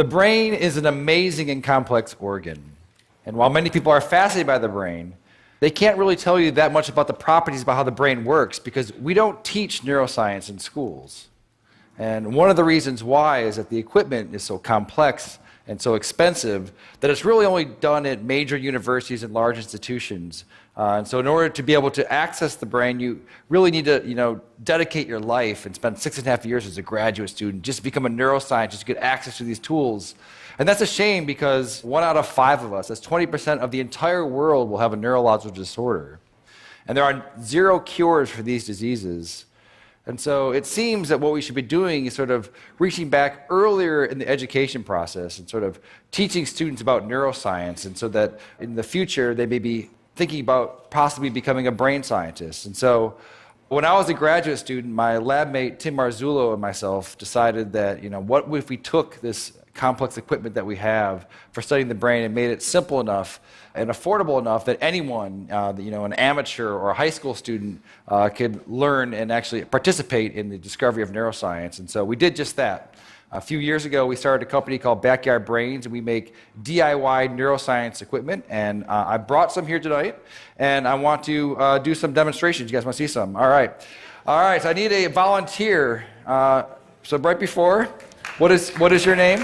The brain is an amazing and complex organ. And while many people are fascinated by the brain, they can't really tell you that much about the properties about how the brain works because we don't teach neuroscience in schools. And one of the reasons why is that the equipment is so complex and so expensive that it's really only done at major universities and large institutions. And so in order to be able to access the brain, you really need to dedicate your life and spend 6.5 years as a graduate student just to become a neuroscientist to get access to these tools. And that's a shame because 1 out of 5 of us, that's 20% of the entire world, will have a neurological disorder. And there are 0 cures for these diseases. And so it seems that what we should be doing is sort of reaching back earlier in the education process and sort of teaching students about neuroscience, and so that in the future they may be thinking about possibly becoming a brain scientist. And so when I was a graduate student, my lab mate Tim Marzullo and myself decided that, what if we took this complex equipment that we have for studying the brain and made it simple enough and affordable enough that anyone, an amateur or a high school student, could learn and actually participate in the discovery of neuroscience. And so we did just that. A few years ago, we started a company called Backyard Brains, and we make DIY neuroscience equipment. And I brought some here tonight, and I want to do some demonstrations. You guys want to see some? All right. So I need a volunteer. So right before, what is your name?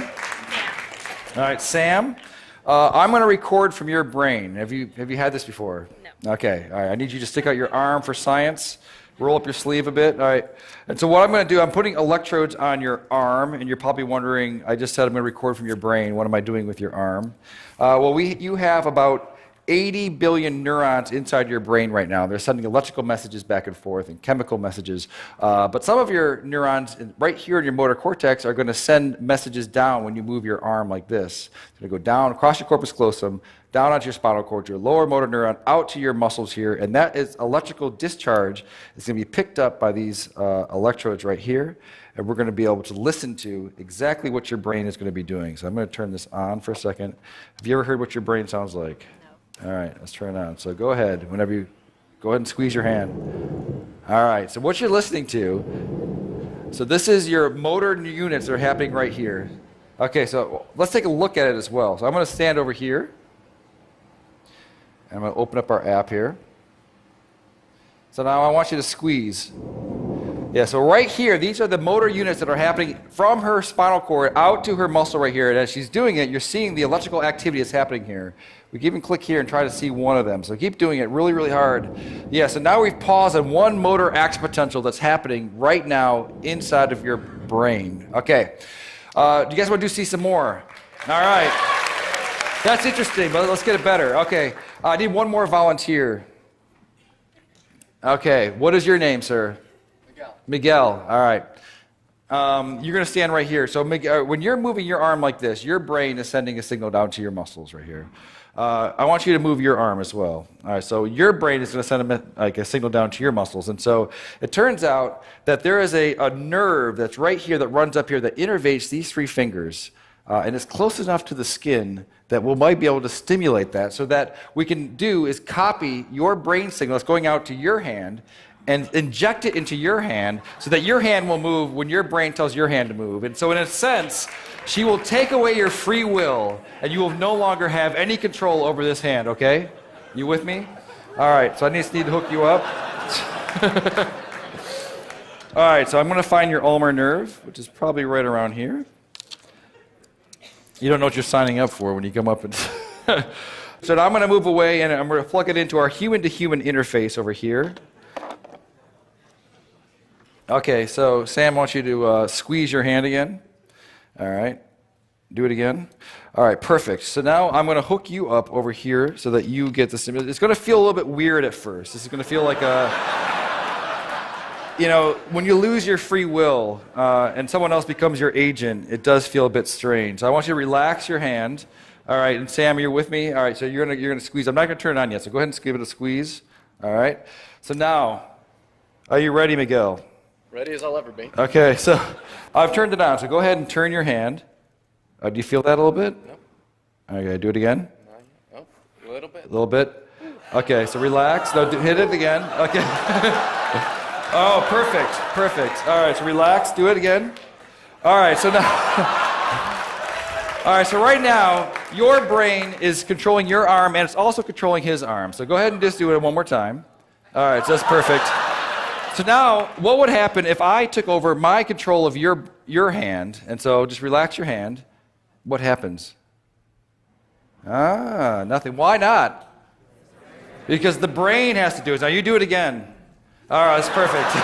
All right, Sam. I'm going to record from your brain. Have you had this before? No. Okay. All right. I need you to stick out your arm for science. Roll up your sleeve a bit. All right. And so what I'm going to do, I'm putting electrodes on your arm, and you're probably wondering, I just said I'm going to record from your brain. What am I doing with your arm? You have about 80 billion neurons inside your brain right now. They're sending electrical messages back and forth and chemical messages. But some of your neurons right here in your motor cortex are going to send messages down when you move your arm like this. It's going to go down across your corpus callosum, down onto your spinal cord, your lower motor neuron, out to your muscles here. And that is electrical discharge. It's going to be picked up by these electrodes right here. And we're going to be able to listen to exactly what your brain is going to be doing. So I'm going to turn this on for a second. Have you ever heard what your brain sounds like? All right, let's turn it on. So go ahead and squeeze your hand. All right, so what you're listening to, so this is your motor units that are happening right here. Okay, so let's take a look at it as well. So I'm going to stand over here. And I'm going to open up our app here. So now I want you to squeeze. Yeah, so right here, these are the motor units that are happening from her spinal cord out to her muscle right here. And as she's doing it, you're seeing the electrical activity that's happening here. We can even click here and try to see one of them. So keep doing it really, really hard. Yeah, so now we've paused on one motor action potential that's happening right now inside of your brain. Okay. Do you guys want to see some more? All right. That's interesting, but let's get it better. Okay. I need one more volunteer. Okay. What is your name, sir? Miguel. All right. You're going to stand right here. So Miguel, when you're moving your arm like this, your brain is sending a signal down to your muscles right here. I want you to move your arm as well. All right, so your brain is going to send a signal down to your muscles. And so it turns out that there is a nerve that's right here that runs up here that innervates these 3 fingers. And it's close enough to the skin that we might be able to stimulate that. So that we can do is copy your brain signal that's going out to your hand and inject it into your hand so that your hand will move when your brain tells your hand to move. And so in a sense, she will take away your free will, and you will no longer have any control over this hand, okay? You with me? All right, so I just need to hook you up. All right, so I'm going to find your ulnar nerve, which is probably right around here. You don't know what you're signing up for when you come up. So now I'm going to move away, and I'm going to plug it into our human-to-human interface over here. Okay, so Sam wants you to squeeze your hand again. All right, do it again. All right, perfect. So now I'm going to hook you up over here so that you get the stimulus. It's going to feel a little bit weird at first. This is going to feel like when you lose your free will and someone else becomes your agent, it does feel a bit strange. So I want you to relax your hand. All right, and Sam, you're with me? All right, so you're going to squeeze. I'm not going to turn it on yet, so go ahead and give it a squeeze. All right. So now, are you ready, Miguel? Ready as I'll ever be. Okay, so I've turned it on. So go ahead and turn your hand. Do you feel that a little bit? No. Okay, do it again. No, a little bit. A little bit. Okay, so relax. No, hit it again. Okay. Oh, perfect. All right, so relax. Do it again. All right, so now. All right, so right now, your brain is controlling your arm, and it's also controlling his arm. So go ahead and just do it one more time. All right, so that's perfect. So now, what would happen if I took over my control of your hand? And so just relax your hand. What happens? Nothing. Why not? Because the brain has to do it. Now you do it again. All right, that's perfect.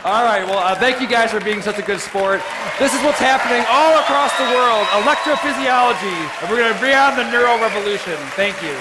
All right, well, thank you guys for being such a good sport. This is what's happening all across the world, electrophysiology, and we're going to bring on the neuro revolution. Thank you.